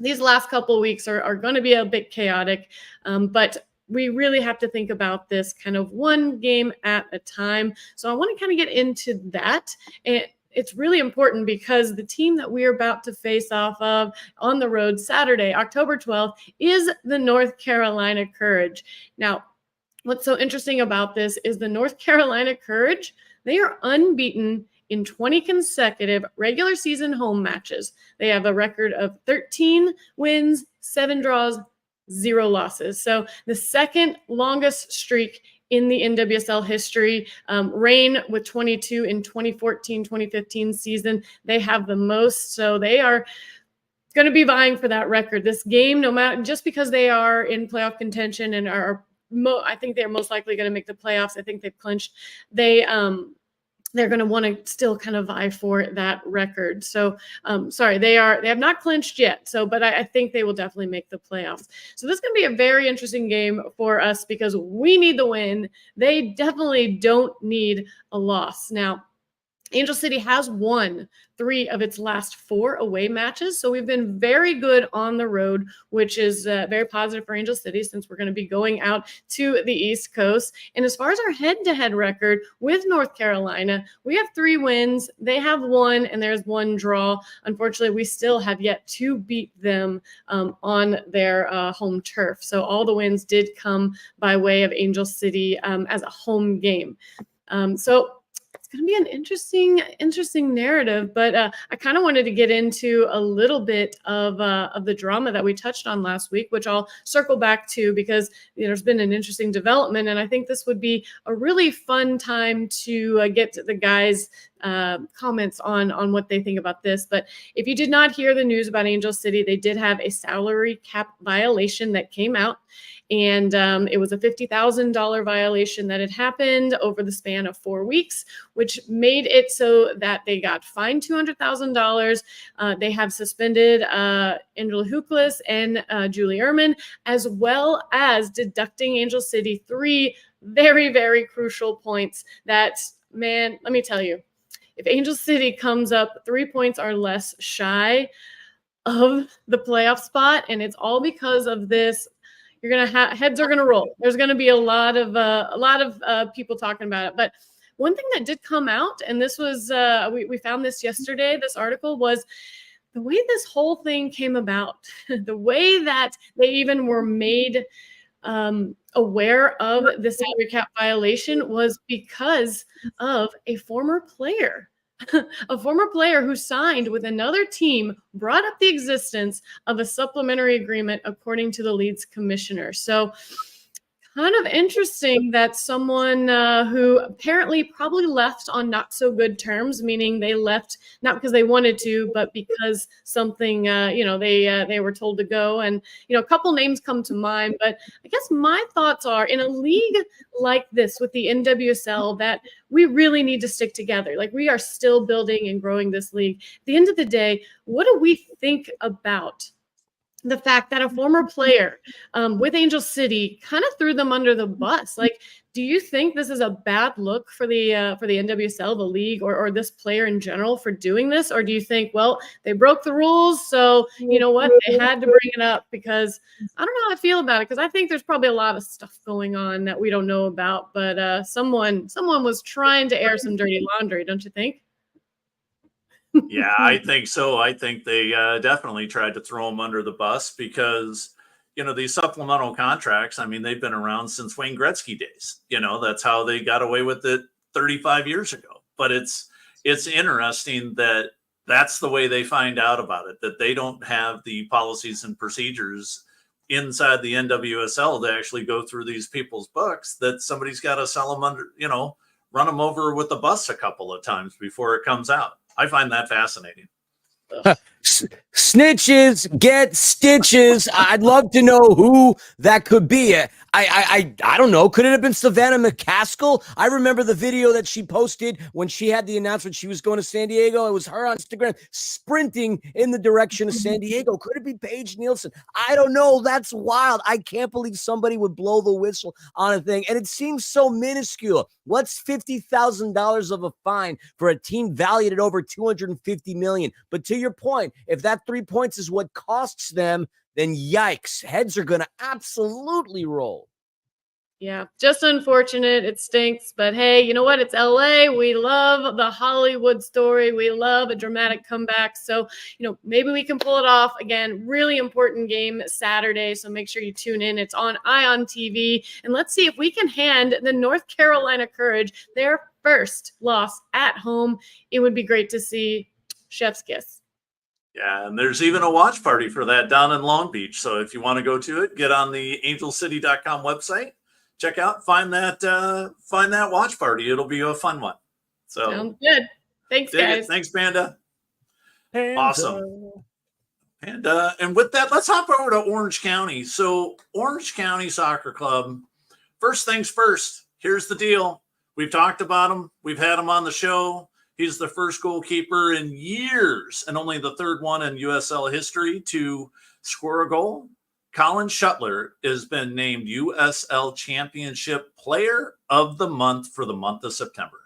these last couple of weeks are going to be a bit chaotic, but we really have to think about this kind of 1 game at a time. So I want to kind of get into that. it's really important because the team that we're about to face off of on the road Saturday, October 12th, is the North Carolina Courage. Now, what's so interesting about this is the North Carolina Courage, they are unbeaten in 20 consecutive regular season home matches. They have a record of 13 wins, 7 draws, 0 losses. So the second longest streak in the NWSL history. Reign with 22 in 2014-2015 season. They have the most. So they are going to be vying for that record. This game, no matter, just because they are in playoff contention and I think they're most likely going to make the playoffs. I think they've clinched. They're going to want to still kind of vie for that record. So, they have not clinched yet. So, but I think they will definitely make the playoffs. So this is going to be a very interesting game for us because we need the win. They definitely don't need a loss. Now, Angel City has won 3 of its last 4 away matches. So we've been very good on the road, which is very positive for Angel City since we're going to be going out to the East Coast. And as far as our head-to-head record with North Carolina, we have 3 wins. They have 1, and there's 1 draw. Unfortunately, we still have yet to beat them on their home turf. So all the wins did come by way of Angel City as a home game. So it's going to be an interesting narrative, but I kind of wanted to get into a little bit of the drama that we touched on last week, which I'll circle back to because there's been an interesting development, and I think this would be a really fun time to get to the guys' comments on what they think about this. But if you did not hear the news about Angel City, they did have a salary cap violation that came out. And it was a $50,000 violation that had happened over the span of 4 weeks, which made it so that they got fined $200,000. They have suspended Angela Huclis and Julie Ehrman, as well as deducting Angel City 3 very, very crucial points that, man, let me tell you, if Angel City comes up 3 points or less shy of the playoff spot, and it's all because of this, you're gonna heads are gonna roll. There's gonna be a lot of people talking about it. But one thing that did come out, and this was we found this yesterday. This article was the way this whole thing came about, the way that they even were made aware of the salary cap violation was because of a former player. A former player who signed with another team brought up the existence of a supplementary agreement, according to the Leeds commissioner. So kind of interesting that someone who apparently probably left on not so good terms, meaning they left not because they wanted to, but because something, they were told to go. And, a couple names come to mind, but I guess my thoughts are in a league like this with the NWSL that we really need to stick together. Like we are still building and growing this league. At the end of the day, what do we think about the fact that a former player with Angel City kind of threw them under the bus? Like, do you think this is a bad look for the NWSL, the league, or this player in general for doing this? Or do you think, well, they broke the rules, so you know what, they had to bring it up? Because I don't know how I feel about it, because I think there's probably a lot of stuff going on that we don't know about. But someone was trying to air some dirty laundry, don't you think? Yeah, I think so. I think they definitely tried to throw them under the bus because, these supplemental contracts, I mean, they've been around since Wayne Gretzky days. That's how they got away with it 35 years ago. But it's interesting that that's the way they find out about it, that they don't have the policies and procedures inside the NWSL to actually go through these people's books, that somebody's got to sell them under, run them over with the bus a couple of times before it comes out. I find that fascinating. Snitches get stitches. I'd love to know who that could be. I don't know. Could it have been Savannah McCaskill? I remember the video that she posted when she had the announcement she was going to San Diego. It was her on Instagram sprinting in the direction of San Diego. Could it be Paige Nielsen? I don't know. That's wild. I can't believe somebody would blow the whistle on a thing. And it seems so minuscule. What's $50,000 of a fine for a team valued at over $250 million? But to your point, if that 3 points is what costs them, then yikes, heads are going to absolutely roll. Yeah, just unfortunate. It stinks. But hey, you know what? It's LA. We love the Hollywood story. We love a dramatic comeback. So, maybe we can pull it off. Again, really important game Saturday. So make sure you tune in. It's on Ion TV. And let's see if we can hand the North Carolina Courage their first loss at home. It would be great to see. Chef's kiss. Yeah, and there's even a watch party for that down in Long Beach. So if you want to go to it, get on the angelcity.com website. Check out, find that watch party. It'll be a fun one. So sounds good. Thanks, guys. Thanks, Panda. Panda. Awesome. And with that, let's hop over to Orange County. So Orange County Soccer Club, first things first, here's the deal. We've talked about him. We've had him on the show. He's the first goalkeeper in years and only the third one in USL history to score a goal. Colin Shuttler has been named USL Championship Player of the Month for the month of September.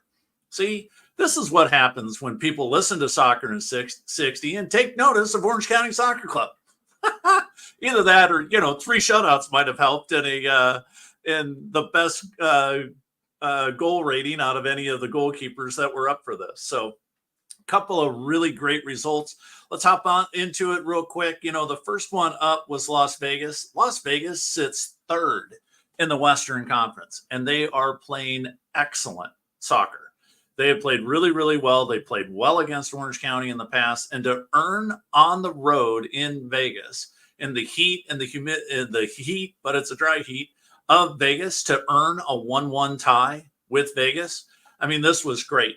See, this is what happens when people listen to Soccer in 60 and take notice of Orange County Soccer Club. Either that or, 3 shutouts might have helped in the best goal rating out of any of the goalkeepers that were up for this. So a couple of really great results. Let's hop on into it real quick. The first one up was Las Vegas. Las Vegas sits third in the Western Conference, and they are playing excellent soccer. They have played really, really well. They played well against Orange County in the past, and to earn on the road in Vegas in the heat and the heat, but it's a dry heat of Vegas, to earn a 1-1 tie with Vegas. I mean, this was great.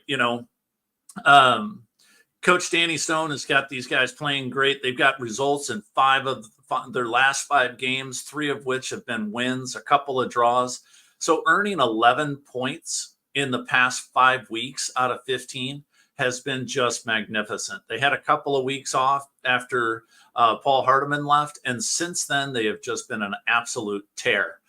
Coach Danny Stone has got these guys playing great. They've got results in 5 of their last 5 games, 3 of which have been wins, a couple of draws. So earning 11 points in the past 5 weeks out of 15 has been just magnificent. They had a couple of weeks off after Paul Hardiman left, and since then they have just been an absolute tear.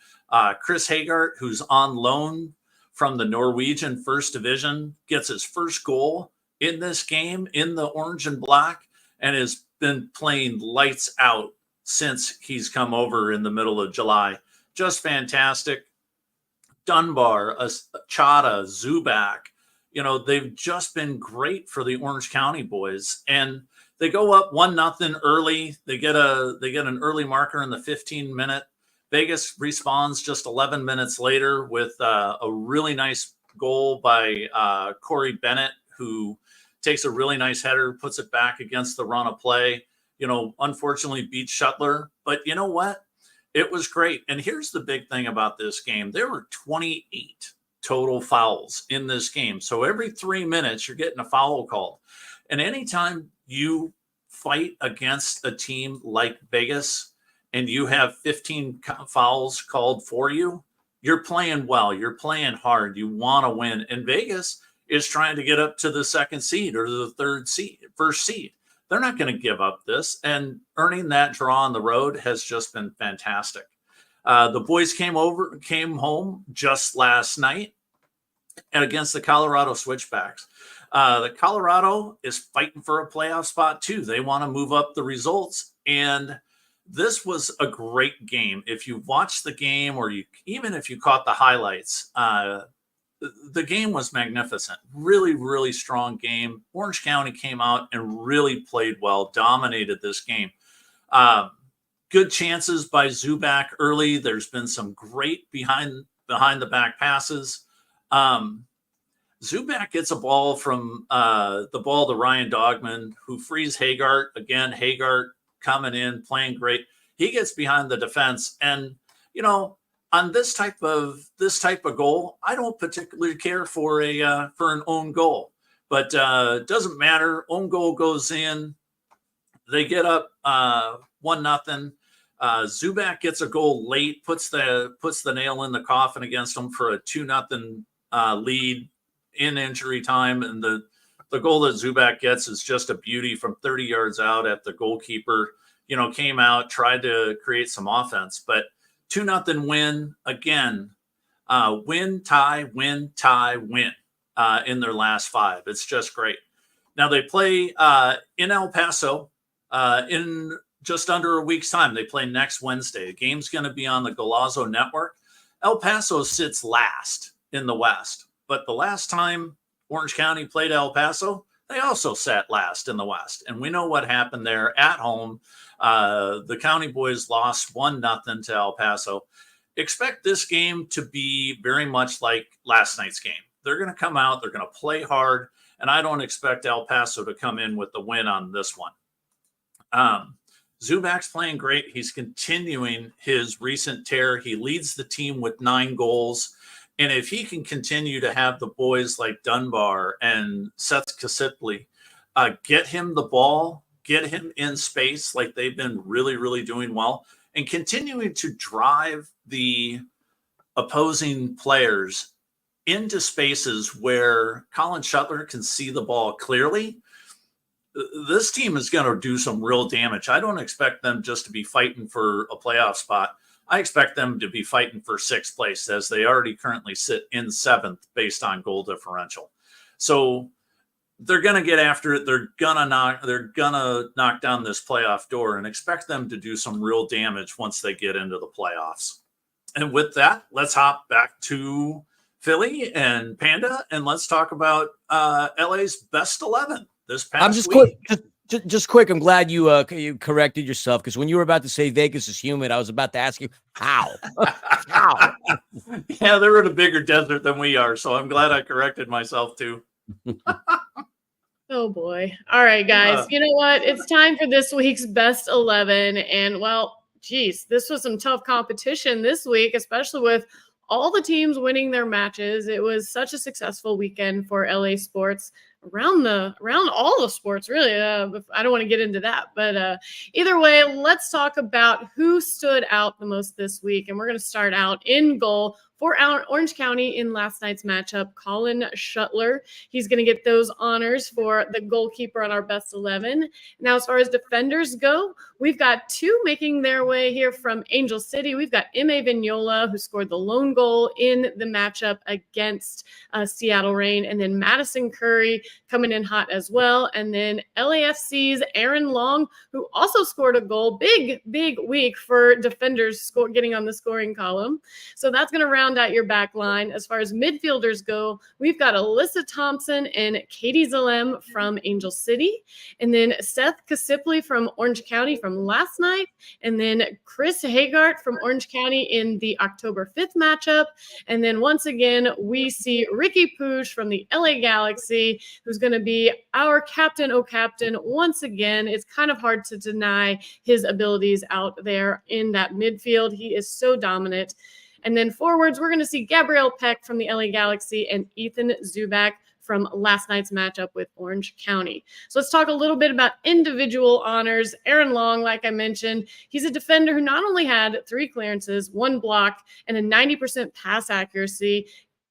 Chris Hagart, who's on loan from the Norwegian First Division, gets his first goal in this game in the orange and black and has been playing lights out since he's come over in the middle of July. Just fantastic. Dunbar, Chata, Zubac, they've just been great for the Orange County boys. And they go up 1-0 early. They get an early marker in the 15-minute. Vegas responds just 11 minutes later with a really nice goal by Corey Bennett, who takes a really nice header, puts it back against the run of play. Unfortunately beats Shuttler. But you know what? It was great. And here's the big thing about this game. There were 28 total fouls in this game. So every 3 minutes, you're getting a foul called. And anytime you fight against a team like Vegas and you have 15 fouls called for you, you're playing well. You're playing hard. You want to win. And Vegas is trying to get up to the second seed or the first seed. They're not going to give up this. And earning that draw on the road has just been fantastic. The boys came home just last night and against the Colorado Switchbacks. The Colorado is fighting for a playoff spot too. They want to move up the results. And this was a great game. If you watched the game or even if you caught the highlights, the game was magnificent. Really, really strong game. Orange County came out and really played well, dominated this game. Good chances by Zubac early. There's been some great behind the back passes. Zubac gets a ball from to Ryan Dogman, who frees Hagart. Again, Hagart coming in, playing great. He gets behind the defense, and on this type of goal, I don't particularly care for an own goal, but it doesn't matter. Own goal goes in. They get up 1-0. Zubac gets a goal late, puts the nail in the coffin against them for a 2-0 lead in injury time, and the goal that Zubac gets is just a beauty from 30 yards out at the goalkeeper. Came out, tried to create some offense, but 2-0 win again. Win, tie, win, tie, win in their last 5. It's just great. Now they play in El Paso in just under a week's time. They play next Wednesday. The game's going to be on the Golazo Network. El Paso sits last in the West, but the last time Orange County played El Paso, they also sat last in the West. And we know what happened there at home. The County boys lost 1-0 to El Paso. Expect this game to be very much like last night's game. They're going to come out, they're going to play hard, and I don't expect El Paso to come in with the win on this one. Zubac's playing great. He's continuing his recent tear. He leads the team with 9 goals. And if he can continue to have the boys like Dunbar and Seth Kasipli get him the ball, get him in space like they've been really, really doing well, and continuing to drive the opposing players into spaces where Colin Shuttler can see the ball clearly, this team is going to do some real damage. I don't expect them just to be fighting for a playoff spot. I expect them to be fighting for 6th place, as they already currently sit in 7th based on goal differential. So they're going to get after it. They're going to knock down this playoff door, and expect them to do some real damage once they get into the playoffs. And with that, let's hop back to Philly and Panda, and let's talk about LA's best 11 this past I'm just week. quick. Just quick. I'm glad you corrected yourself, because when you were about to say Vegas is humid, I was about to ask you how. How? Yeah, they're in a bigger desert than we are, so I'm glad I corrected myself too. Oh boy. All right, guys. You know what? It's time for this week's best 11. And well, geez, this was some tough competition this week, especially with all the teams winning their matches. It was such a successful weekend for LA sports around all the sports, really. I don't want to get into that, but either way, let's talk about who stood out the most this week. And we're going to start out in goal for Orange County in last night's matchup, Colin Shuttler. He's going to get those honors for the goalkeeper on our best 11. Now, as far as defenders go, we've got 2 making their way here from Angel City. We've got M.A. Vignola, who scored the lone goal in the matchup against Seattle Reign, and then Madison Curry coming in hot as well. And then LAFC's Aaron Long, who also scored a goal. Big week for defenders getting on the scoring column. So that's going to round out your back line. As far as midfielders go, we've got Alyssa Thompson and Katie Zalem from Angel City, and then Seth Kasipli from Orange County from last night, and then Chris Hagart from Orange County in the October 5th matchup. And then once again, we see Riqui Puig from the LA Galaxy, who's going to be our captain, once again. It's kind of hard to deny his abilities out there in that midfield. He is so dominant. And then forwards, we're going to see Gabrielle Peck from the LA Galaxy and Ethan Zubac from last night's matchup with Orange County. So let's talk a little bit about individual honors. Aaron Long, like I mentioned, he's a defender who not only had 3 clearances, 1 block, and a 90% pass accuracy.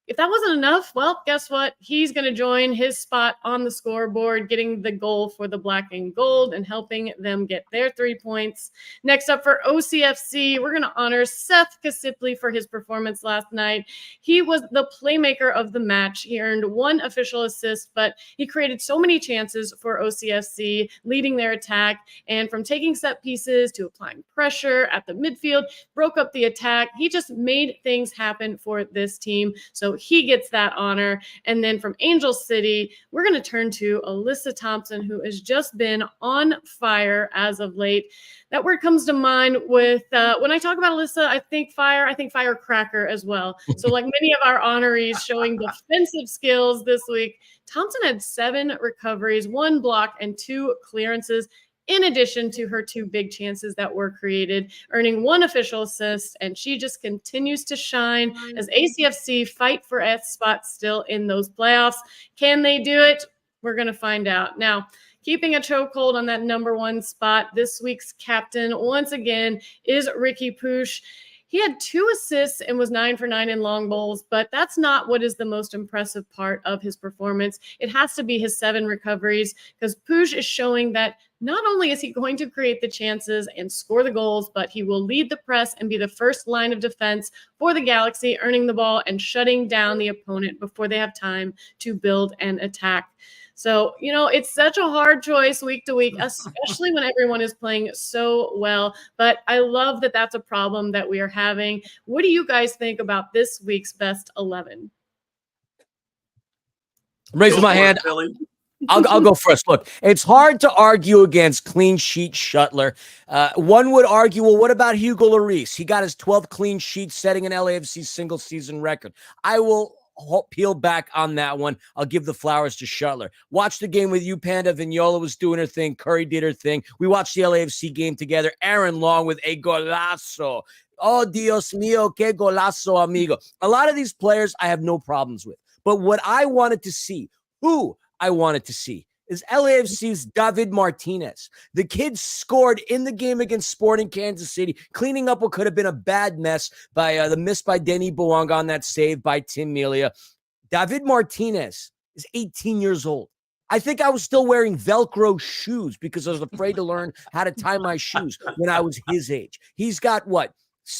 If that wasn't enough, well, guess what? He's going to join his spot on the scoreboard, getting the goal for the black and gold and helping them get their 3 points. Next up for OCFC, we're going to honor Seth Kasipli for his performance last night. He was the playmaker of the match. He earned 1 official assist, but he created so many chances for OCFC, leading their attack. And from taking set pieces to applying pressure at the midfield, broke up the attack. He just made things happen for this team. So he gets that honor. And then from Angel City, we're going to turn to Alyssa Thompson, who has just been on fire as of late. That word comes to mind with when I talk about Alyssa, I think firecracker as well. So like many of our honorees showing defensive skills this week, Thompson had 7 recoveries, 1 block, and 2 clearances, in addition to her 2 big chances that were created, earning 1 official assist. And she just continues to shine as ACFC fight for a spot still in those playoffs. Can they do it? We're going to find out. Now, keeping a chokehold on that number 1 spot, this week's captain, once again, is Riqui Puig. He had 2 assists and was 9 for 9 in long bowls, but that's not what is the most impressive part of his performance. It has to be his 7 recoveries, because Puig is showing that not only is he going to create the chances and score the goals, but he will lead the press and be the first line of defense for the Galaxy, earning the ball and shutting down the opponent before they have time to build and attack. So, it's such a hard choice week to week, especially when everyone is playing so well. But I love that that's a problem that we are having. What do you guys think about this week's best 11? I'm raising my hand. I'll go first. Look, it's hard to argue against clean sheet Shuttler. One would argue, well, what about Hugo Lloris? He got his 12th clean sheet, setting an LAFC single season record. I will peel back on that one. I'll give the flowers to Shuttler. Watch the game with you, Panda. Vignola was doing her thing. Curry did her thing. We watched the LAFC game together. Aaron Long with a golazo. Oh, Dios mío, que golazo, amigo. A lot of these players I have no problems with. But what I wanted to see, who I wanted to see, is LAFC's David Martinez. The kid scored in the game against Sporting Kansas City, cleaning up what could have been a bad mess by the miss by Denis Bouanga on that save by Tim Melia. David Martinez is 18 years old. I think I was still wearing Velcro shoes because I was afraid to learn how to tie my shoes when I was his age. He's got what?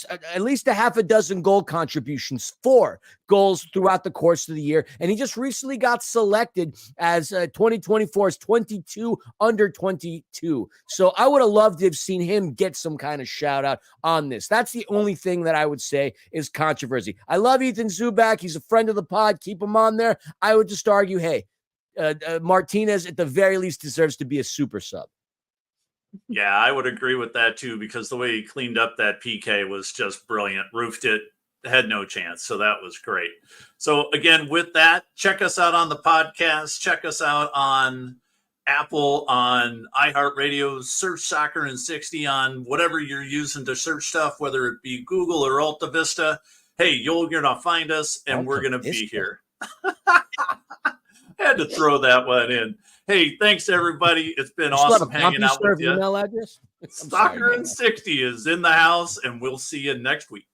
At least a half a dozen goal contributions, 4 goals throughout the course of the year. And he just recently got selected as 2024's 22 under 22. So I would have loved to have seen him get some kind of shout out on this. That's the only thing that I would say is controversy. I love Ethan Zubak. He's a friend of the pod. Keep him on there. I would just argue, hey, Martinez at the very least deserves to be a super sub. Yeah, I would agree with that too, because the way he cleaned up that PK was just brilliant. Roofed it, had no chance. So that was great. So again, with that, check us out on the podcast. Check us out on Apple, on iHeartRadio. Search Soccer in 60 on whatever you're using to search stuff, whether it be Google or Alta Vista. Hey, you're going to find us, and we're going to be here. Had to throw that one in. Hey, thanks everybody. It's been awesome hanging out with you. Email address? Soccer in 60 is in the house, and we'll see you next week.